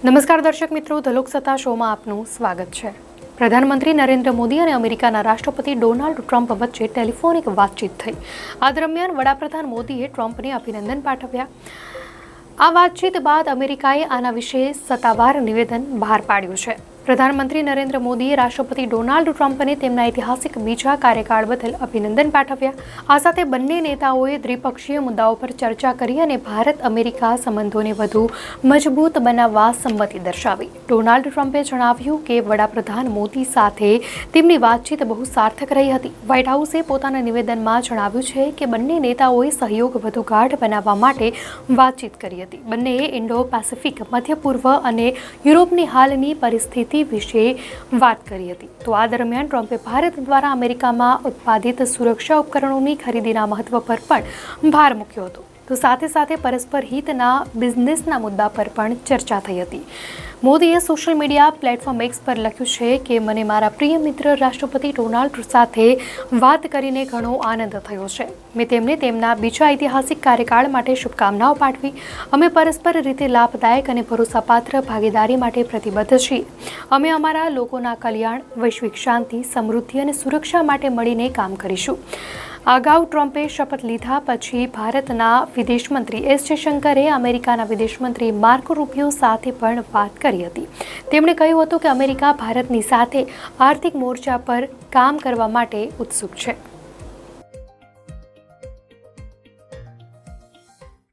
નમસ્કાર દર્શક મિત્રો, ધ લોકસત્તા શોમાં આપનું સ્વાગત છે। પ્રધાનમંત્રી નરેન્દ્ર મોદી અને અમેરિકાના રાષ્ટ્રપતિ ડોનાલ્ડ ટ્રમ્પ વચ્ચે ટેલિફોનિક વાતચીત થઈ। આ દરમિયાન વડાપ્રધાન મોદીએ ટ્રમ્પને અભિનંદન પાઠવ્યા। આ વાતચીત બાદ અમેરિકાએ આના વિશે સત્તાવાર નિવેદન બહાર પાડ્યું છે। પ્રધાનમંત્રી નરેન્દ્ર મોદીએ રાષ્ટ્રપતિ ડોનાલ્ડ ટ્રમ્પને તેમના ઐતિહાસિક બીજા કાર્યકાળ બદલ અભિનંદન પાઠવ્યા। આ સાથે બંને નેતાઓએ દ્વિપક્ષીય મુદ્દાઓ પર ચર્ચા કરી અને ભારત અમેરિકા સંબંધોને વધુ મજબૂત બનાવવા સંમતિ દર્શાવી। ડોનાલ્ડ ટ્રમ્પે જણાવ્યું કે વડાપ્રધાન મોદી સાથે તેમની વાતચીત બહુ સાર્થક રહી હતી। વ્હાઇટ હાઉસે પોતાના નિવેદનમાં જણાવ્યું છે કે બંને નેતાઓએ સહયોગ વધુ ગાઢ બનાવવા માટે વાતચીત કરી હતી। બંનેએ ઇન્ડો પેસિફિક, મધ્ય પૂર્વ અને યુરોપની હાલની પરિસ્થિતિ વિશે વાત કરી હતી। તો આ દરમિયાન ટ્રમ્પે ભારત દ્વારા અમેરિકામાં ઉત્પાદિત સુરક્ષા ઉપકરણોની ખરીદીના મહત્વ પર પણ ભાર મૂક્યો હતો। તો સાથે સાથે પરસ્પર હિતના બિઝનેસના મુદ્દા પર પણ ચર્ચા થઈ હતી। મોદીએ સોશિયલ મીડિયા પ્લેટફોર્મ એક્સ પર લખ્યું છે કે મને મારા પ્રિય મિત્ર રાષ્ટ્રપતિ ડોનાલ્ડ સાથે વાત કરીને ઘણો આનંદ થયો છે। મેં તેમને તેમના બીજા ઐતિહાસિક કાર્યકાળ માટે શુભકામનાઓ પાઠવી। અમે પરસ્પર રીતે લાભદાયક અને ભરોસાપાત્ર ભાગીદારી માટે પ્રતિબદ્ધ છીએ। અમે અમારા લોકોના કલ્યાણ, વૈશ્વિક શાંતિ, સમૃદ્ધિ અને સુરક્ષા માટે મળીને કામ કરીશું। અગાઉ ટ્રમ્પે શપથ લીધા પછી ભારતના વિદેશ મંત્રી એસ જયશંકરે અમેરિકાના વિદેશ મંત્રી માર્કો રૂબિયો સાથે પણ વાત કરી હતી। તેમણે કહ્યું હતું કે અમેરિકા ભારતની સાથે આર્થિક મોરચા પર કામ કરવા માટે ઉત્સુક છે।